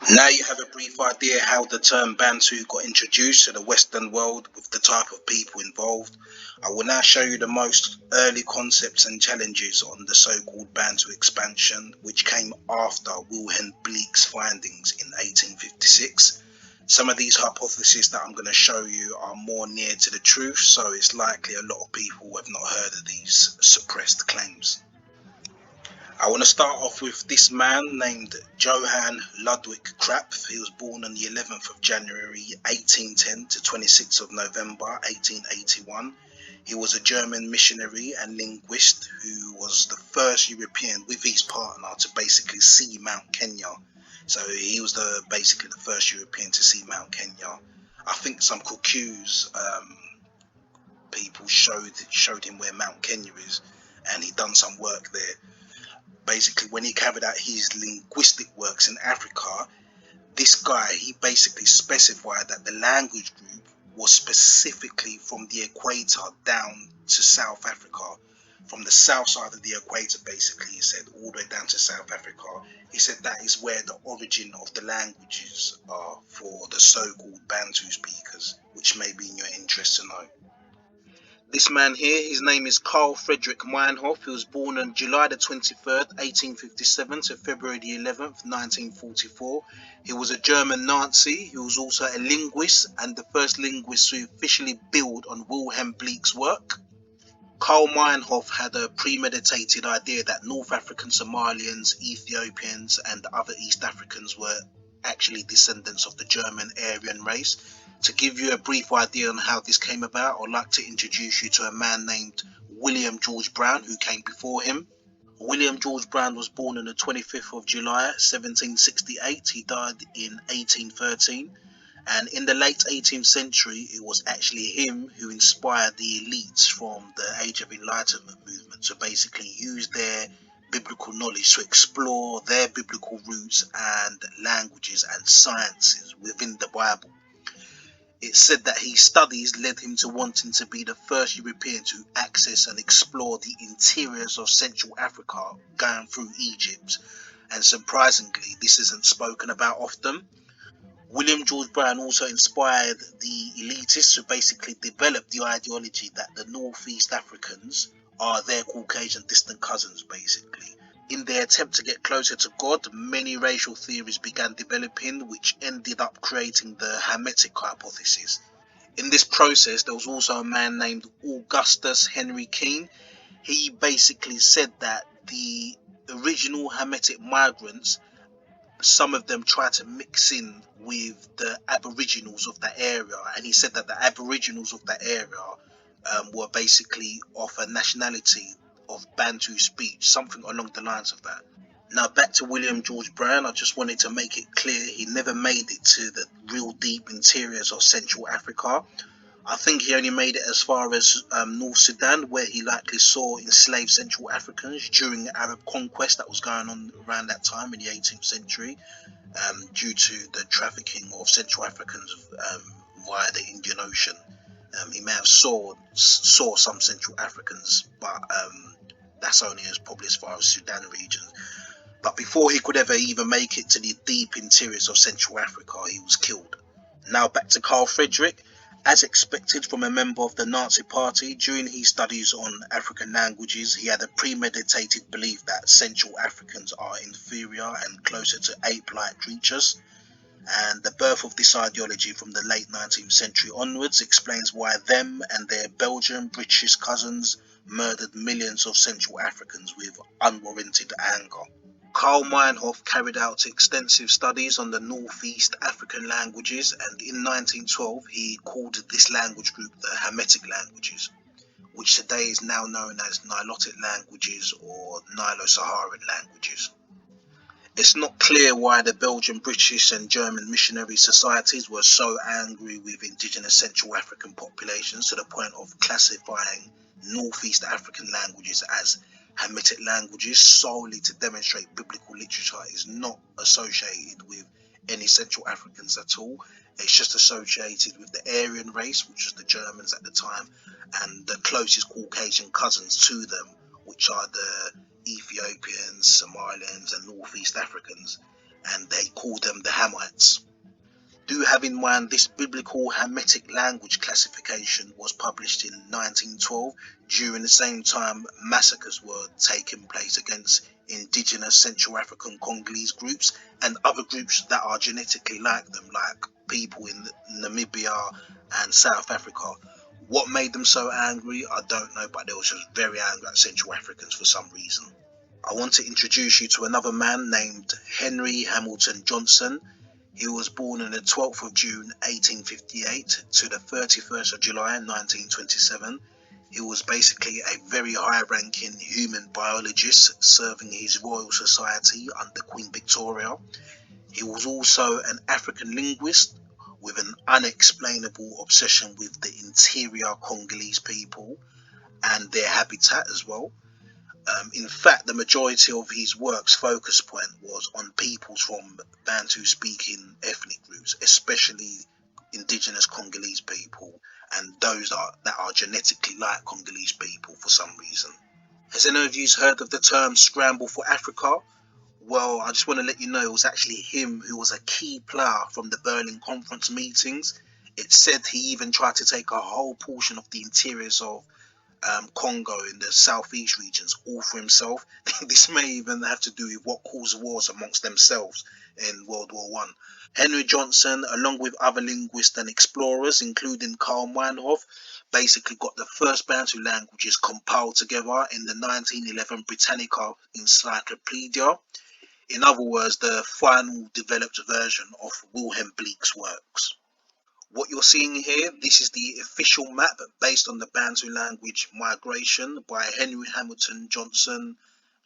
Now you have a brief idea how the term Bantu got introduced to the Western world with the type of people involved. I will now show you the most early concepts and challenges on the so-called Bantu expansion, which came after Wilhelm Bleek's findings in 1856. Some of these hypotheses that I'm going to show you are more near to the truth, so it's likely a lot of people have not heard of these suppressed claims. I want to start off with this man named Johann Ludwig Krapf. He was born on the 11th of January 1810 to 26th of November 1881. He was a German missionary and linguist who was the first European with his partner to basically see Mount Kenya. So he was basically the first European to see Mount Kenya. I think some Kikuyu people showed him where Mount Kenya is, and he done some work there. Basically, when he carried out his linguistic works in Africa, this guy, he basically specified that the language group was specifically from the equator down to South Africa. From the south side of the equator, basically, he said, all the way down to South Africa. He said that is where the origin of the languages are for the so-called Bantu speakers, which may be in your interest to know. This man here, his name is Carl Friedrich Meinhof. He was born on July the 23rd, 1857 to February the 11th, 1944. He was a German Nazi. He was also a linguist and the first linguist to officially build on Wilhelm Bleek's work. Carl Meinhof had a premeditated idea that North African Somalians, Ethiopians and other East Africans were actually descendants of the German Aryan race. To give you a brief idea on how this came about, I'd like to introduce you to a man named William George Brown, who came before him. William George Brown was born on the 25th of July 1768. He died in 1813. And in the late 18th century, it was actually him who inspired the elites from the Age of Enlightenment movement to basically use their biblical knowledge to explore their biblical roots and languages and sciences within the Bible. It said that his studies led him to wanting to be the first European to access and explore the interiors of Central Africa, going through Egypt. And surprisingly, this isn't spoken about often. William George Brown also inspired the elitists to basically develop the ideology that the Northeast Africans are their Caucasian distant cousins, basically. In their attempt to get closer to God, many racial theories began developing, which ended up creating the Hamitic hypothesis. In this process, there was also a man named Augustus Henry Keene. He basically said that the original Hamitic migrants, some of them tried to mix in with the Aboriginals of that area, and he said that the Aboriginals of that area were basically of a nationality of Bantu speech, something along the lines of that. Now back to William George Brown, I just wanted to make it clear he never made it to the real deep interiors of Central Africa. I think he only made it as far as North Sudan, where he likely saw enslaved Central Africans during the Arab conquest that was going on around that time in the 18th century, due to the trafficking of Central Africans via the Indian Ocean. He may have saw some Central Africans, but that's only as probably as far as Sudan region. But before he could ever even make it to the deep interiors of Central Africa, he was killed. Now back to Carl Friedrich. As expected from a member of the Nazi Party, during his studies on African languages, he had a premeditated belief that Central Africans are inferior and closer to ape-like creatures. And the birth of this ideology from the late 19th century onwards explains why them and their Belgian British cousins murdered millions of Central Africans with unwarranted anger. Karl Meinhof carried out extensive studies on the Northeast African languages, and in 1912 he called this language group the Hamitic languages, which today is now known as Nilotic languages or Nilo-Saharan languages. It's not clear why the Belgian, British and German missionary societies were so angry with indigenous Central African populations to the point of classifying Northeast African languages as Hamitic languages solely to demonstrate biblical literature is not associated with any Central Africans at all. It's just associated with the Aryan race, which was the Germans at the time, and the closest Caucasian cousins to them, which are the Ethiopians, Somalians and Northeast Africans, and they call them the Hamites. Do have in mind this biblical Hamitic language classification was published in 1912. During the same time, massacres were taking place against indigenous Central African Congolese groups and other groups that are genetically like them, like people in Namibia and South Africa. What made them so angry, I don't know, but they were just very angry at Central Africans for some reason. I want to introduce you to another man named Henry Hamilton Johnson. He was born on the 12th of June 1858 to the 31st of July 1927. He was basically a very high-ranking human biologist serving his Royal Society under Queen Victoria. He was also an African linguist with an unexplainable obsession with the interior Congolese people and their habitat as well. In fact, the majority of his work's focus point was on peoples from Bantu-speaking ethnic groups, especially indigenous Congolese people and those that are genetically like Congolese people for some reason. Has any of you heard of the term scramble for Africa? Well, I just want to let you know it was actually him who was a key player from the Berlin Conference meetings. It's said he even tried to take a whole portion of the interiors of Congo in the southeast regions all for himself. This may even have to do with what caused wars amongst themselves in World War One. Henry Johnson, along with other linguists and explorers, including Karl Meinhof, basically got the first Bantu languages compiled together in the 1911 Britannica Encyclopedia. In other words, the final developed version of Wilhelm Bleek's works. What you're seeing here, this is the official map based on the Bantu language migration by Henry Hamilton Johnson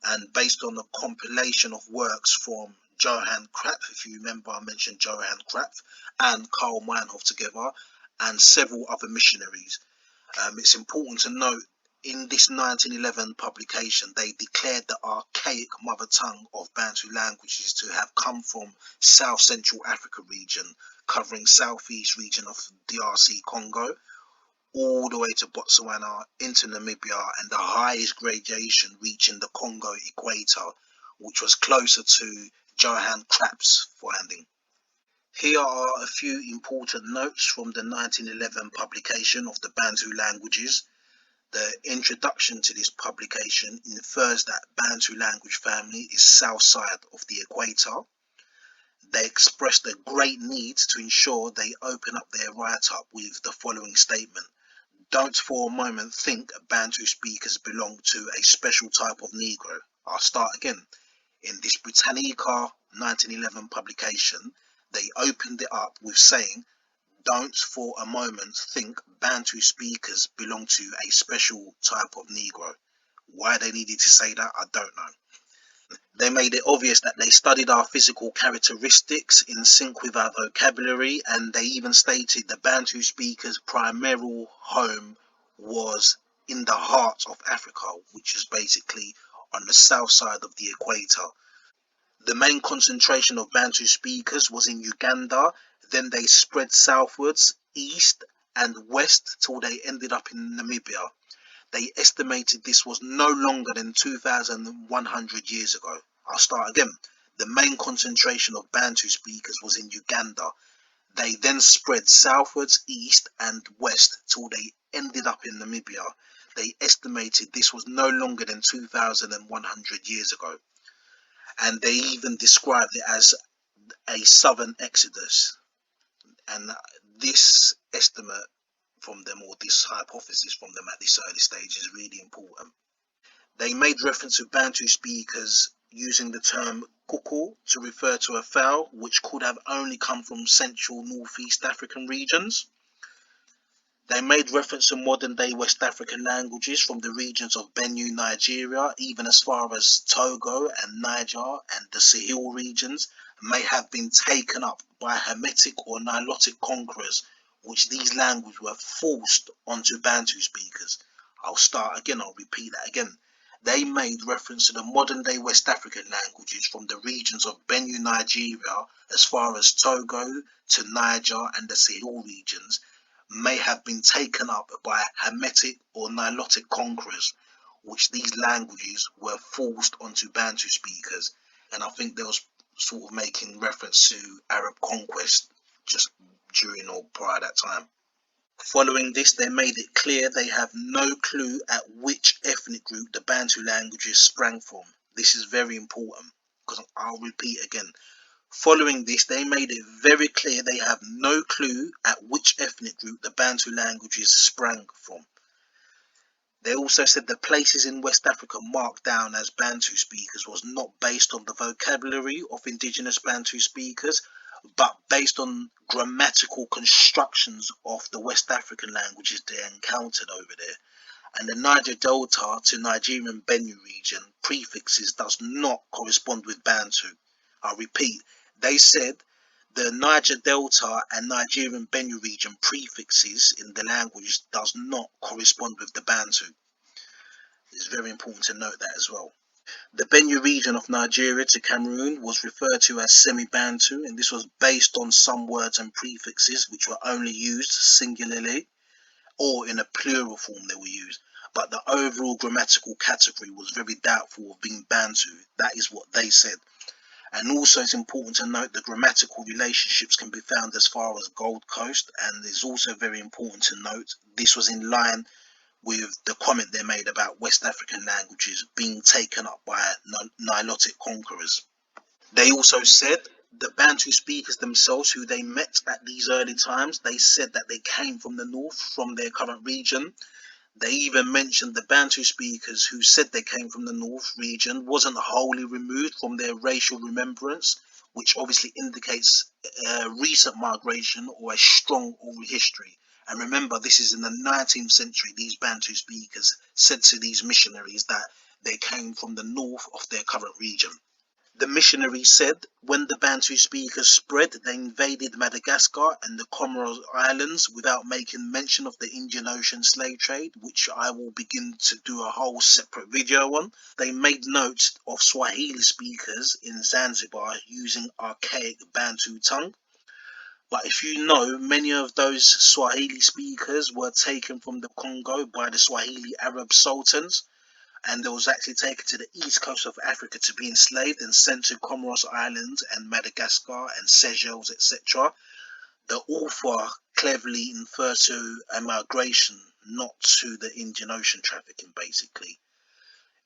and based on a compilation of works from Johann Krapf, if you remember I mentioned Johann Krapf and Karl Meinhof together, and several other missionaries. It's important to note in this 1911 publication they declared the archaic mother tongue of Bantu languages to have come from South Central Africa region, covering southeast region of DRC Congo, all the way to Botswana, into Namibia, and the highest gradation reaching the Congo equator, which was closer to Johann Krapf's finding. Here are a few important notes from the 1911 publication of the Bantu languages. The introduction to this publication infers that Bantu language family is south side of the equator. They expressed a great need to ensure they open up their write-up with the following statement. Don't for a moment think Bantu speakers belong to a special type of Negro. I'll start again. In this Britannica 1911 publication, they opened it up with saying, don't for a moment think Bantu speakers belong to a special type of Negro. Why they needed to say that, I don't know. They made it obvious that they studied our physical characteristics in sync with our vocabulary, and they even stated the Bantu speakers' primary home was in the heart of Africa, which is basically on the south side of the equator. The main concentration of Bantu speakers was in Uganda, then they spread southwards, east, and west till they ended up in Namibia. They estimated this was no longer than 2,100 years ago. I'll start again. The main concentration of Bantu speakers was in Uganda. They then spread southwards, east, and west till they ended up in Namibia. They estimated this was no longer than 2,100 years ago. And they even described it as a southern exodus. And this estimate from them, or this hypothesis from them at this early stage, is really important. They made reference to Bantu speakers using the term kuku to refer to a fowl which could have only come from Central Northeast African regions. They made reference to modern day West African languages from the regions of Benue, Nigeria, even as far as Togo and Niger, and the Sahel regions may have been taken up by Hamitic or Nilotic conquerors, which these languages were forced onto Bantu speakers. I'll start again, I'll repeat that again. They made reference to the modern day West African languages from the regions of Benue, Nigeria, as far as Togo to Niger and the Sahel regions, may have been taken up by Hamitic or Nilotic conquerors, which these languages were forced onto Bantu speakers. And I think they was sort of making reference to Arab conquest just during or prior that time. Following this, they made it clear they have no clue at which ethnic group the Bantu languages sprang from. This is very important because I'll repeat again. Following this, they made it very clear they have no clue at which ethnic group the Bantu languages sprang from. They also said the places in West Africa marked down as Bantu speakers was not based on the vocabulary of indigenous Bantu speakers, but based on grammatical constructions of the West African languages they encountered over there. And the Niger Delta to Nigerian Benue region prefixes does not correspond with Bantu. I'll repeat, they said the Niger Delta and Nigerian Benue region prefixes in the language does not correspond with the Bantu. It's very important to note that as well. The Benue region of Nigeria to Cameroon was referred to as Semi-Bantu, and this was based on some words and prefixes which were only used singularly or in a plural form they were used. But the overall grammatical category was very doubtful of being Bantu. That is what they said. And also it's important to note the grammatical relationships can be found as far as Gold Coast, and it's also very important to note this was in line with the comment they made about West African languages being taken up by Nilotic conquerors. They also said the Bantu speakers themselves who they met at these early times, they said that they came from the north, from their current region. They even mentioned the Bantu speakers who said they came from the north region wasn't wholly removed from their racial remembrance, which obviously indicates recent migration or a strong oral history. And remember, this is in the 19th century. These Bantu speakers said to these missionaries that they came from the north of their current region. The missionaries said when the Bantu speakers spread, they invaded Madagascar and the Comoros Islands without making mention of the Indian Ocean slave trade, which I will begin to do a whole separate video on. They made note of Swahili speakers in Zanzibar using archaic Bantu tongue. But if you know, many of those Swahili speakers were taken from the Congo by the Swahili Arab sultans, and they was actually taken to the east coast of Africa to be enslaved and sent to Comoros Islands and Madagascar and Seychelles, etc. The author cleverly infers to a migration, not to the Indian Ocean trafficking, basically.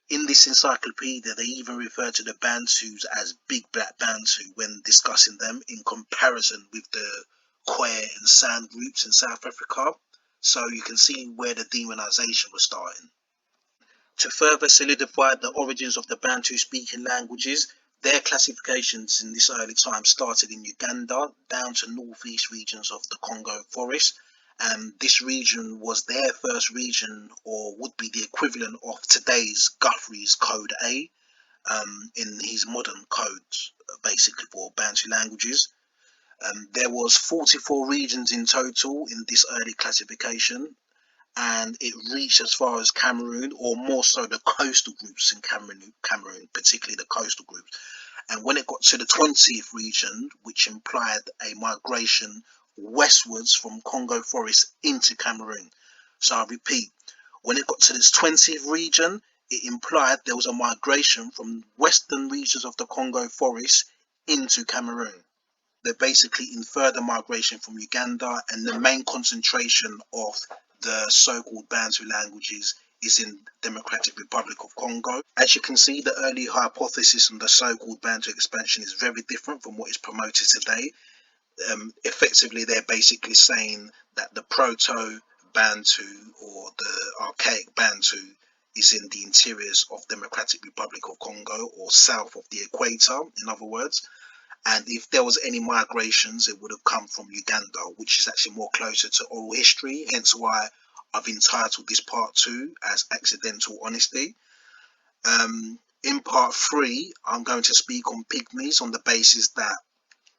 In this encyclopedia, they even refer to the Bantus as Big Black Bantu when discussing them in comparison with the Khoi and San groups in South Africa. So you can see where the demonization was starting. To further solidify the origins of the Bantu-speaking languages, their classifications in this early time started in Uganda down to northeast regions of the Congo forest, and this region was their first region, or would be the equivalent of today's Guthrie's Code A. in his modern codes, basically for Bantu languages. There was 44 regions in total in this early classification, and it reached as far as Cameroon, or more so the coastal groups in Cameroon, particularly the coastal groups. And when it got to the 20th region, which implied a migration westwards from Congo forest into Cameroon. So I repeat, when it got to this 20th region, it implied there was a migration from western regions of the Congo forest into Cameroon. They're basically in further migration from Uganda, and the main concentration of the so-called Bantu languages is in Democratic Republic of Congo. As you can see, the early hypothesis on the so-called Bantu expansion is very different from what is promoted today. Effectively, they're basically saying that the proto-Bantu or the archaic Bantu is in the interiors of Democratic Republic of Congo, or south of the equator, in other words. And if there was any migrations, it would have come from Uganda, which is actually more closer to oral history, hence why I've entitled this part 2 as Accidental Honesty. In part 3, I'm going to speak on pygmies, on the basis that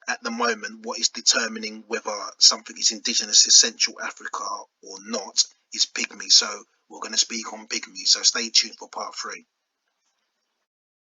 at the moment what is determining whether something is indigenous to Central Africa or not is pygmy. So we're going to speak on pygmies, so stay tuned for part 3.